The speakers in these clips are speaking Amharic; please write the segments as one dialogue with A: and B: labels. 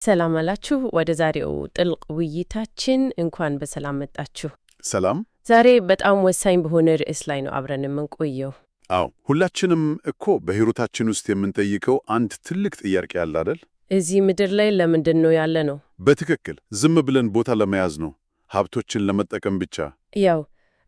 A: ሰላም አላችሁ። ወደ ዛሬው ጥልቅ ውይይታችን እንኳን በሰላም መጣችሁ።
B: ሰላም።
A: ዛሬ በጣም ወሳኝ በሆነ ርዕስ ላይ ነው አብረን የምንቆየው።
B: አዎ፣ ሁላችንም እኮ በሕይወታችን ውስጥ የምንጠይቀው አንድ ትልቅ ጥያቄ አለ አይደል?
A: እዚህ ምድር ላይ ለምንድን ነው ያለ ነው?
B: በትክክል ዝም ብለን ቦታ ለመያዝ ነው? ሀብቶችን ለመጠቀም ብቻ?
A: ያው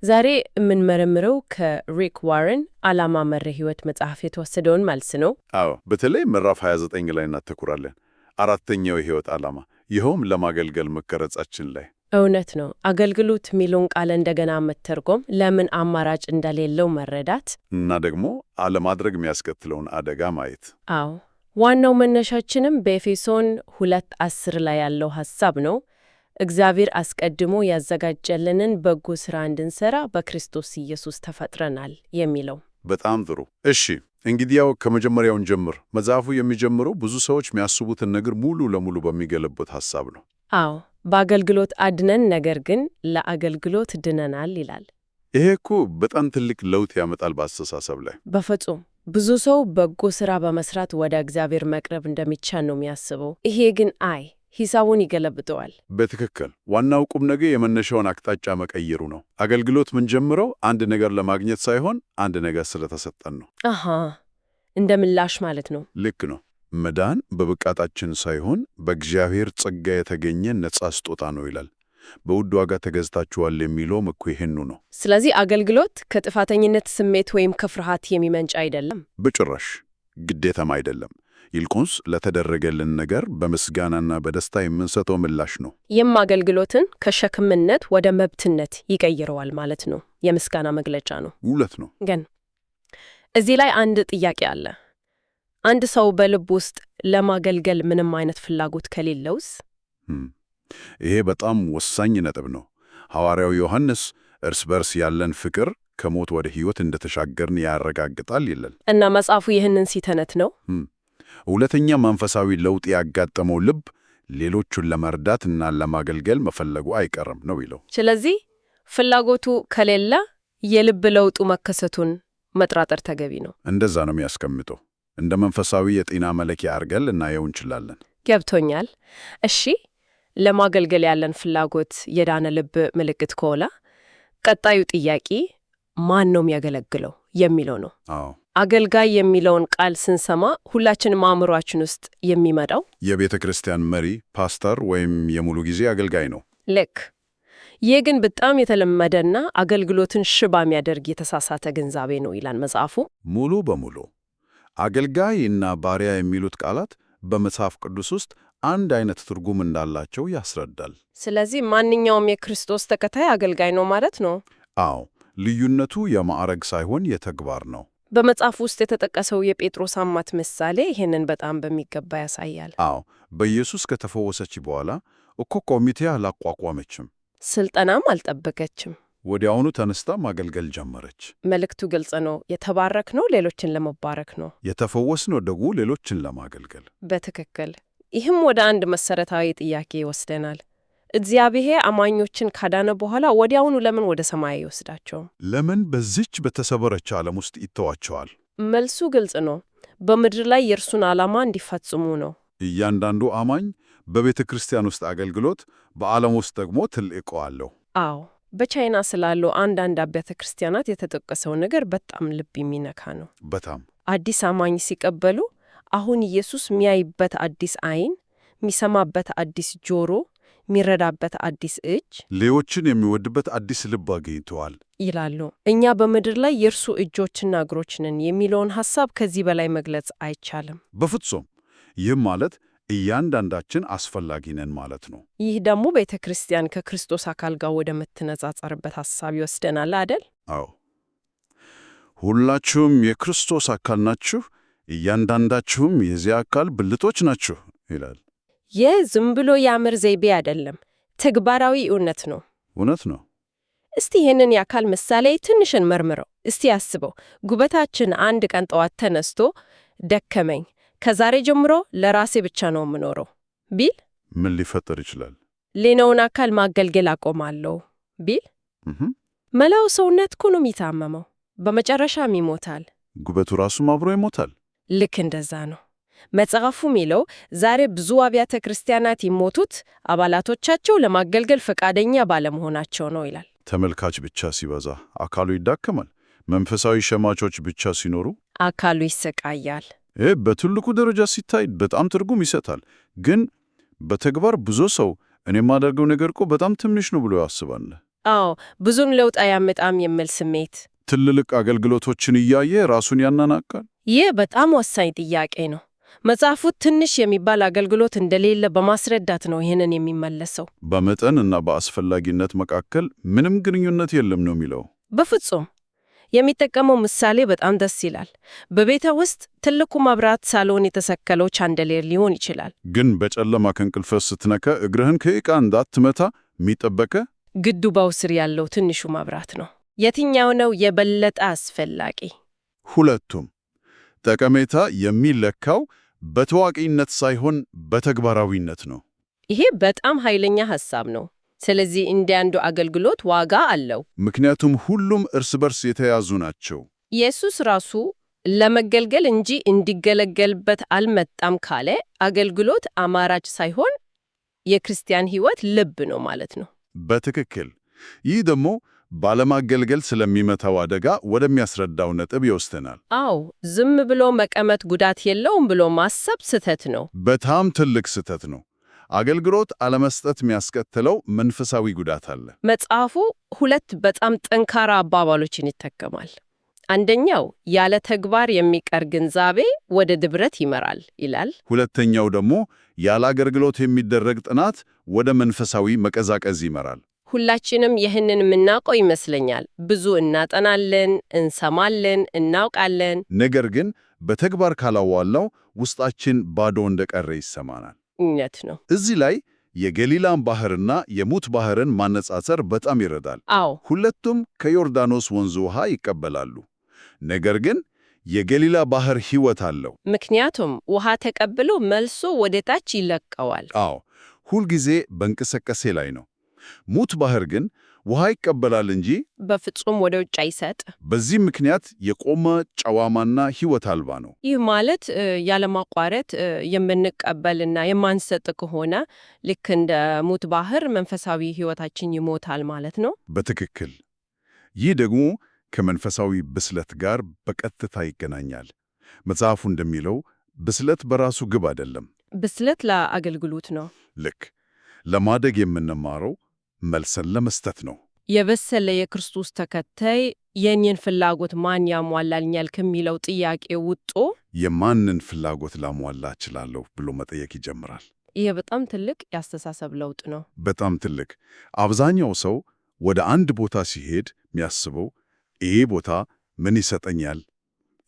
A: ዛሬ የምንመረምረው ከሪክ ዋረን ዓላማ መር ሕይወት መጽሐፍ የተወሰደውን መልስ ነው።
B: አዎ፣ በተለይ ምዕራፍ 29 ላይ እናተኩራለን። አራተኛው የሕይወት ዓላማ፣ ይኸውም ለማገልገል መቀረጻችን ላይ።
A: እውነት ነው። አገልግሎት የሚለውን ቃል እንደገና መተርጎም፣ ለምን አማራጭ እንደሌለው መረዳት
B: እና ደግሞ አለማድረግ የሚያስከትለውን አደጋ ማየት።
A: አዎ፣ ዋናው መነሻችንም በኤፌሶን 2:10 ላይ ያለው ሐሳብ ነው። እግዚአብሔር አስቀድሞ ያዘጋጀልንን በጎ ሥራ እንድንሠራ በክርስቶስ ኢየሱስ ተፈጥረናል የሚለው።
B: በጣም ጥሩ። እሺ፣ እንግዲያው ከመጀመሪያውን ጀምር። መጽሐፉ የሚጀምረው ብዙ ሰዎች የሚያስቡትን ነገር ሙሉ ለሙሉ በሚገለበት ሐሳብ ነው።
A: አዎ፣ በአገልግሎት አድነን ነገር ግን ለአገልግሎት ድነናል ይላል።
B: ይሄ እኮ በጣም ትልቅ ለውጥ ያመጣል በአስተሳሰብ ላይ።
A: በፍጹም ብዙ ሰው በጎ ሥራ በመስራት ወደ እግዚአብሔር መቅረብ እንደሚቻል ነው የሚያስበው። ይሄ ግን ሂሳቡን ይገለብጠዋል።
B: በትክክል ዋናው ቁም ነገር የመነሻውን አቅጣጫ መቀየሩ ነው። አገልግሎት ምንጀምረው አንድ ነገር ለማግኘት ሳይሆን አንድ ነገር ስለተሰጠን ነው።
A: እንደ ምላሽ ማለት ነው።
B: ልክ ነው። መዳን በብቃታችን ሳይሆን በእግዚአብሔር ጸጋ የተገኘ ነጻ ስጦታ ነው ይላል። በውድ ዋጋ ተገዝታችኋል የሚለውም እኮ ይሄኑ ነው። ስለዚህ
A: አገልግሎት ከጥፋተኝነት ስሜት ወይም ከፍርሃት የሚመንጭ አይደለም።
B: በጭራሽ ግዴታም አይደለም። ይልቁንስ ለተደረገልን ነገር በምስጋናና በደስታ የምንሰጠው ምላሽ ነው።
A: ይህም አገልግሎትን ከሸክምነት ወደ መብትነት ይቀይረዋል ማለት ነው። የምስጋና መግለጫ ነው።
B: እውነት ነው።
A: ግን እዚህ ላይ አንድ ጥያቄ አለ። አንድ ሰው በልብ ውስጥ ለማገልገል ምንም አይነት ፍላጎት ከሌለውስ?
B: ይሄ በጣም ወሳኝ ነጥብ ነው። ሐዋርያው ዮሐንስ እርስ በርስ ያለን ፍቅር ከሞት ወደ ሕይወት እንደተሻገርን ያረጋግጣል ይላል።
A: እና መጽሐፉ ይህንን ሲተነት ነው።
B: እውነተኛ መንፈሳዊ ለውጥ ያጋጠመው ልብ ሌሎቹን ለመርዳት እና ለማገልገል መፈለጉ አይቀርም ነው ይለው።
A: ስለዚህ ፍላጎቱ ከሌለ የልብ ለውጡ መከሰቱን መጥራጠር ተገቢ ነው።
B: እንደዛ ነው የሚያስቀምጠው። እንደ መንፈሳዊ የጤና መለኪያ አድርገን ልናየው እንችላለን።
A: ገብቶኛል። እሺ፣ ለማገልገል ያለን ፍላጎት የዳነ ልብ ምልክት ከሆነ ቀጣዩ ጥያቄ ማን ነው የሚያገለግለው የሚለው ነው።
B: አዎ፣
A: አገልጋይ የሚለውን ቃል ስንሰማ ሁላችንም አእምሯችን ውስጥ የሚመጣው
B: የቤተ ክርስቲያን መሪ፣ ፓስተር ወይም የሙሉ ጊዜ አገልጋይ ነው።
A: ልክ። ይህ ግን በጣም የተለመደና አገልግሎትን ሽባ የሚያደርግ የተሳሳተ ግንዛቤ ነው ይላል መጽሐፉ።
B: ሙሉ በሙሉ አገልጋይ እና ባሪያ የሚሉት ቃላት በመጽሐፍ ቅዱስ ውስጥ አንድ አይነት ትርጉም እንዳላቸው ያስረዳል።
A: ስለዚህ ማንኛውም የክርስቶስ ተከታይ አገልጋይ ነው ማለት ነው?
B: አዎ፣ ልዩነቱ የማዕረግ ሳይሆን የተግባር ነው።
A: በመጽሐፍ ውስጥ የተጠቀሰው የጴጥሮስ አማት ምሳሌ ይህንን በጣም በሚገባ ያሳያል።
B: አዎ፣ በኢየሱስ ከተፈወሰች በኋላ እኮ ኮሚቴ አላቋቋመችም፣
A: ስልጠናም አልጠበቀችም።
B: ወዲያውኑ ተነስታ ማገልገል ጀመረች።
A: መልእክቱ ግልጽ ነው። የተባረክነው ሌሎችን ለመባረክ ነው።
B: የተፈወስነው ደግሞ ሌሎችን ለማገልገል።
A: በትክክል። ይህም ወደ አንድ መሰረታዊ ጥያቄ ይወስደናል። እግዚአብሔር አማኞችን ካዳነ በኋላ ወዲያውኑ ለምን ወደ ሰማይ አይወስዳቸውም?
B: ለምን በዚች በተሰበረች ዓለም ውስጥ ይተዋቸዋል?
A: መልሱ ግልጽ ነው። በምድር ላይ የእርሱን ዓላማ እንዲፈጽሙ ነው።
B: እያንዳንዱ አማኝ በቤተ ክርስቲያን ውስጥ አገልግሎት፣ በዓለም ውስጥ ደግሞ ተልዕኮ አለው።
A: አዎ፣ በቻይና ስላሉ አንዳንድ አብያተ ክርስቲያናት የተጠቀሰው ነገር በጣም ልብ የሚነካ ነው።
B: በጣም
A: አዲስ አማኝ ሲቀበሉ አሁን ኢየሱስ የሚያይበት አዲስ ዓይን፣ የሚሰማበት አዲስ ጆሮ፣ የሚረዳበት አዲስ እጅ፣
B: ሌሎችን የሚወድበት አዲስ ልብ አግኝተዋል
A: ይላሉ። እኛ በምድር ላይ የእርሱ እጆችና እግሮች ነን የሚለውን ሐሳብ ከዚህ በላይ መግለጽ አይቻልም።
B: በፍጹም። ይህም ማለት እያንዳንዳችን አስፈላጊ ነን ማለት ነው።
A: ይህ ደግሞ ቤተ ክርስቲያን ከክርስቶስ አካል ጋር ወደምትነጻጸርበት ሐሳብ ይወስደናል አይደል?
B: አዎ፣ ሁላችሁም የክርስቶስ አካል ናችሁ፣ እያንዳንዳችሁም የዚያ አካል ብልቶች ናችሁ ይላል።
A: ይህ ዝም ብሎ የአእምሮ ዘይቤ አይደለም፣ ተግባራዊ እውነት ነው።
B: እውነት ነው።
A: እስቲ ይህንን የአካል ምሳሌ ትንሽን መርምረው። እስቲ አስበው፣ ጉበታችን አንድ ቀን ጠዋት ተነስቶ ደከመኝ፣ ከዛሬ ጀምሮ ለራሴ ብቻ ነው የምኖረው ቢል
B: ምን ሊፈጠር ይችላል?
A: ሌላውን አካል ማገልገል አቆማለሁ ቢል መላው ሰውነት እኮ ነው የሚታመመው፣ በመጨረሻም ይሞታል።
B: ጉበቱ ራሱም አብሮ ይሞታል።
A: ልክ እንደዛ ነው። መጽሐፉ የሚለው ዛሬ ብዙ አብያተ ክርስቲያናት የሞቱት አባላቶቻቸው ለማገልገል ፈቃደኛ ባለመሆናቸው ነው ይላል።
B: ተመልካች ብቻ ሲበዛ አካሉ ይዳከማል። መንፈሳዊ ሸማቾች ብቻ ሲኖሩ
A: አካሉ ይሰቃያል።
B: ይህ በትልቁ ደረጃ ሲታይ በጣም ትርጉም ይሰጣል። ግን በተግባር ብዙ ሰው እኔ የማደርገው ነገር እኮ በጣም ትንሽ ነው ብሎ ያስባል።
A: አዎ፣ ብዙም ለውጥ አያመጣም የሚል ስሜት
B: ትልልቅ አገልግሎቶችን እያየ ራሱን ያናናቃል።
A: ይህ በጣም ወሳኝ ጥያቄ ነው። መጽሐፉ ትንሽ የሚባል አገልግሎት እንደሌለ በማስረዳት ነው ይህንን የሚመለሰው።
B: በመጠን እና በአስፈላጊነት መካከል ምንም ግንኙነት የለም ነው የሚለው።
A: በፍጹም። የሚጠቀመው ምሳሌ በጣም ደስ ይላል። በቤተ ውስጥ ትልቁ መብራት ሳሎን የተሰከለው ቻንደሌር ሊሆን ይችላል።
B: ግን በጨለማ ከእንቅልፍህ ስትነካ እግርህን ከዕቃ እንዳትመታ የሚጠበቀ
A: ግድግዳው ስር ያለው ትንሹ መብራት ነው። የትኛው ነው የበለጠ አስፈላጊ?
B: ሁለቱም። ጠቀሜታ የሚለካው በታዋቂነት ሳይሆን በተግባራዊነት ነው።
A: ይሄ በጣም ኃይለኛ ሐሳብ ነው። ስለዚህ እንዲያንዱ አገልግሎት ዋጋ አለው።
B: ምክንያቱም ሁሉም እርስ በርስ የተያዙ ናቸው።
A: ኢየሱስ ራሱ ለመገልገል እንጂ እንዲገለገልበት አልመጣም ካለ አገልግሎት አማራጭ ሳይሆን የክርስቲያን ሕይወት ልብ ነው ማለት ነው።
B: በትክክል። ይህ ደግሞ ባለማገልገል ስለሚመታው አደጋ ወደሚያስረዳው ነጥብ ይወስደናል።
A: አዎ፣ ዝም ብሎ መቀመጥ ጉዳት የለውም ብሎ ማሰብ ስህተት ነው።
B: በጣም ትልቅ ስህተት ነው። አገልግሎት አለመስጠት የሚያስከትለው መንፈሳዊ ጉዳት አለ።
A: መጽሐፉ ሁለት በጣም ጠንካራ አባባሎችን ይጠቀማል። አንደኛው ያለ ተግባር የሚቀር ግንዛቤ ወደ ድብረት ይመራል ይላል።
B: ሁለተኛው ደግሞ ያለ አገልግሎት የሚደረግ ጥናት ወደ መንፈሳዊ መቀዛቀዝ ይመራል።
A: ሁላችንም ይህንን የምናውቀው ይመስለኛል። ብዙ እናጠናለን፣ እንሰማለን፣ እናውቃለን።
B: ነገር ግን በተግባር ካላዋልነው ውስጣችን ባዶ እንደቀረ ይሰማናል።
A: እውነት ነው።
B: እዚህ ላይ የገሊላን ባህርና የሙት ባህርን ማነጻጸር በጣም ይረዳል።
A: አዎ፣
B: ሁለቱም ከዮርዳኖስ ወንዝ ውሃ ይቀበላሉ። ነገር ግን የገሊላ ባህር ሕይወት አለው።
A: ምክንያቱም ውሃ ተቀብሎ መልሶ ወደ ታች ይለቀዋል።
B: አዎ፣ ሁልጊዜ በእንቅስቃሴ ላይ ነው። ሙት ባህር ግን ውሃ ይቀበላል እንጂ
A: በፍጹም ወደ ውጭ አይሰጥ።
B: በዚህ ምክንያት የቆመ ጨዋማና ሕይወት አልባ ነው።
A: ይህ ማለት ያለማቋረጥ የምንቀበልና የማንሰጥ ከሆነ ልክ እንደ ሙት ባህር መንፈሳዊ ሕይወታችን ይሞታል ማለት ነው።
B: በትክክል። ይህ ደግሞ ከመንፈሳዊ ብስለት ጋር በቀጥታ ይገናኛል። መጽሐፉ እንደሚለው ብስለት በራሱ ግብ አይደለም።
A: ብስለት ለአገልግሎት ነው።
B: ልክ ለማደግ የምንማረው መልሰን ለመስጠት ነው።
A: የበሰለ የክርስቶስ ተከታይ የእኔን ፍላጎት ማን ያሟላልኛል ከሚለው ጥያቄ ውጦ
B: የማንን ፍላጎት ላሟላ እችላለሁ ብሎ መጠየቅ ይጀምራል።
A: ይህ በጣም ትልቅ የአስተሳሰብ ለውጥ ነው።
B: በጣም ትልቅ። አብዛኛው ሰው ወደ አንድ ቦታ ሲሄድ የሚያስበው ይሄ ቦታ ምን ይሰጠኛል?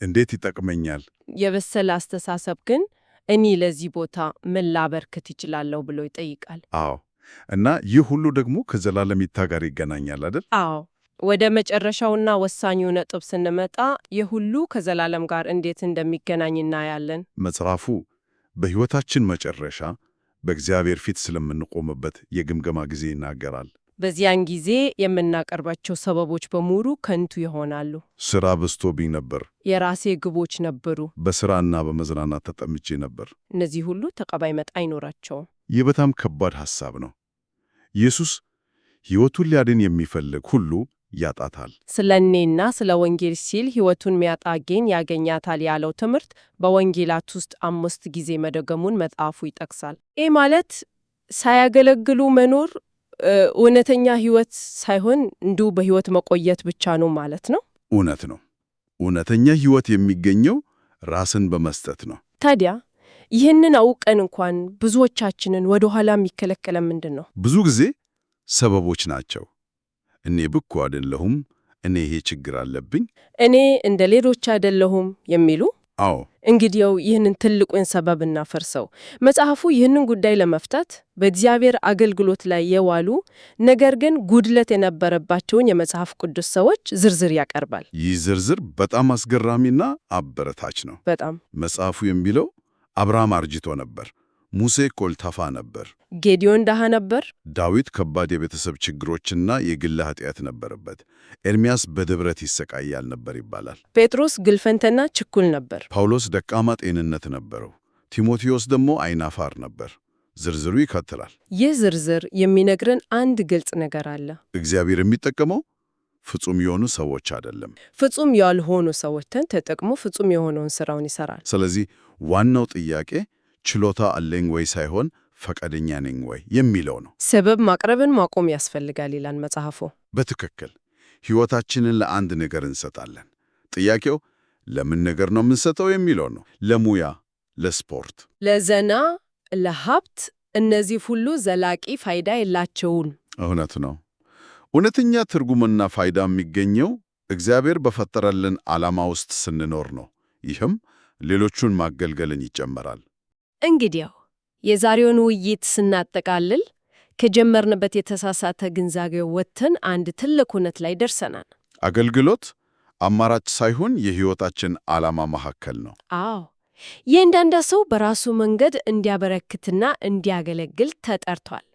B: እንዴት ይጠቅመኛል?
A: የበሰለ አስተሳሰብ ግን እኔ ለዚህ ቦታ ምን ላበርክት ይችላለሁ ብሎ ይጠይቃል።
B: አዎ። እና ይህ ሁሉ ደግሞ ከዘላለም ይታ ጋር ይገናኛል አይደል?
A: አዎ። ወደ መጨረሻውና ወሳኙ ነጥብ ስንመጣ ይህ ሁሉ ከዘላለም ጋር እንዴት እንደሚገናኝ እናያለን።
B: መጽሐፉ በሕይወታችን መጨረሻ በእግዚአብሔር ፊት ስለምንቆምበት የግምገማ ጊዜ ይናገራል።
A: በዚያን ጊዜ የምናቀርባቸው ሰበቦች በሙሉ ከንቱ ይሆናሉ።
B: ሥራ በዝቶብኝ ነበር፣
A: የራሴ ግቦች ነበሩ፣
B: በሥራና በመዝናናት ተጠምቼ ነበር።
A: እነዚህ ሁሉ ተቀባይነት አይኖራቸውም።
B: ይህ በጣም ከባድ ሐሳብ ነው። ኢየሱስ ሕይወቱን ሊያድን የሚፈልግ ሁሉ ያጣታል።
A: ስለ እኔና ስለ ወንጌል ሲል ሕይወቱን ሚያጣ ግን ያገኛታል ያለው ትምህርት በወንጌላት ውስጥ 5 ጊዜ መደገሙን መጽሐፉ ይጠቅሳል። ይህ ማለት ሳያገለግሉ መኖር እውነተኛ ሕይወት ሳይሆን እንዲሁ በሕይወት መቆየት ብቻ ነው ማለት ነው።
B: እውነት ነው። እውነተኛ ሕይወት የሚገኘው ራስን በመስጠት ነው።
A: ታዲያ ይህንን አውቀን እንኳን ብዙዎቻችንን ወደ ኋላ የሚከለከለን ምንድን ነው?
B: ብዙ ጊዜ ሰበቦች ናቸው። እኔ ብቁ አይደለሁም፣ እኔ ይሄ ችግር አለብኝ፣
A: እኔ እንደ ሌሎች አይደለሁም የሚሉ።
B: አዎ።
A: እንግዲያው ይህንን ትልቁን ሰበብ እናፈርሰው። መጽሐፉ ይህንን ጉዳይ ለመፍታት በእግዚአብሔር አገልግሎት ላይ የዋሉ ነገር ግን ጉድለት የነበረባቸውን የመጽሐፍ ቅዱስ ሰዎች ዝርዝር ያቀርባል።
B: ይህ ዝርዝር በጣም አስገራሚና አበረታች ነው።
A: በጣም
B: መጽሐፉ የሚለው አብርሃም አርጅቶ ነበር፣ ሙሴ ኮልታፋ ነበር፣
A: ጌዲዮን ደሃ ነበር፣
B: ዳዊት ከባድ የቤተሰብ ችግሮችና የግል ኃጢአት ነበረበት፣ ኤርምያስ በድብረት ይሰቃያል ነበር ይባላል።
A: ጴጥሮስ ግልፈንተና ችኩል ነበር፣
B: ጳውሎስ ደካማ ጤንነት ነበረው፣ ጢሞቴዎስ ደግሞ አይናፋር ነበር። ዝርዝሩ ይከተላል።
A: ይህ ዝርዝር የሚነግረን አንድ ግልጽ ነገር አለ።
B: እግዚአብሔር የሚጠቀመው ፍጹም የሆኑ ሰዎች አይደለም።
A: ፍጹም ያልሆኑ ሰዎችን ተጠቅሞ ፍጹም የሆነውን ሥራውን ይሠራል።
B: ስለዚህ ዋናው ጥያቄ ችሎታ አለኝ ወይ ሳይሆን ፈቃደኛ ነኝ ወይ የሚለው ነው።
A: ሰበብ ማቅረብን ማቆም ያስፈልጋል ይላል መጽሐፉ።
B: በትክክል ሕይወታችንን ለአንድ ነገር እንሰጣለን። ጥያቄው ለምን ነገር ነው የምንሰጠው የሚለው ነው። ለሙያ፣ ለስፖርት፣
A: ለዘና፣ ለሀብት፣ እነዚህ ሁሉ ዘላቂ ፋይዳ የላቸውም።
B: እውነት ነው። እውነተኛ ትርጉምና ፋይዳ የሚገኘው እግዚአብሔር በፈጠረልን ዓላማ ውስጥ ስንኖር ነው። ይህም ሌሎቹን ማገልገልን ይጨመራል።
A: እንግዲያው የዛሬውን ውይይት ስናጠቃልል ከጀመርንበት የተሳሳተ ግንዛቤ ወጥተን አንድ ትልቅ እውነት ላይ ደርሰናል።
B: አገልግሎት አማራጭ ሳይሆን የሕይወታችን ዓላማ መካከል ነው።
A: አዎ፣ የእያንዳንዱ ሰው በራሱ መንገድ እንዲያበረክትና እንዲያገለግል ተጠርቷል።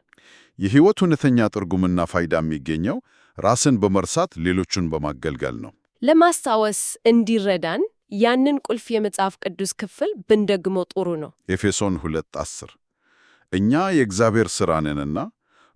B: የሕይወት እውነተኛ ትርጉምና ፋይዳ የሚገኘው ራስን በመርሳት ሌሎቹን በማገልገል ነው።
A: ለማስታወስ እንዲረዳን ያንን ቁልፍ የመጽሐፍ ቅዱስ ክፍል ብንደግመው ጥሩ ነው።
B: ኤፌሶን 2:10 እኛ የእግዚአብሔር ሥራ ነንና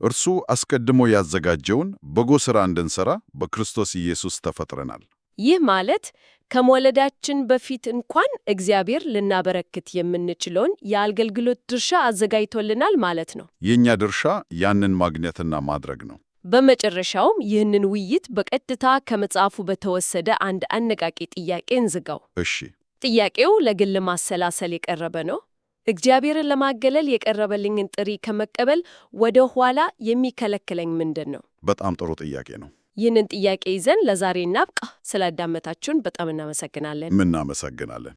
B: እርሱ አስቀድሞ ያዘጋጀውን በጎ ሥራ እንድንሠራ በክርስቶስ ኢየሱስ ተፈጥረናል።
A: ይህ ማለት ከመወለዳችን በፊት እንኳን እግዚአብሔር ልናበረክት የምንችለውን የአገልግሎት ድርሻ አዘጋጅቶልናል ማለት ነው።
B: የእኛ ድርሻ ያንን ማግኘትና ማድረግ ነው።
A: በመጨረሻውም ይህንን ውይይት በቀጥታ ከመጽሐፉ በተወሰደ አንድ አነቃቂ ጥያቄ እንዝጋው።
B: እሺ፣
A: ጥያቄው ለግል ማሰላሰል የቀረበ ነው። እግዚአብሔርን ለማገልገል የቀረበልኝን ጥሪ ከመቀበል ወደ ኋላ የሚከለክለኝ ምንድን ነው?
B: በጣም ጥሩ ጥያቄ ነው።
A: ይህንን ጥያቄ ይዘን ለዛሬ እናብቃ። ስላዳመጣችሁን በጣም እናመሰግናለን።
B: እናመሰግናለን።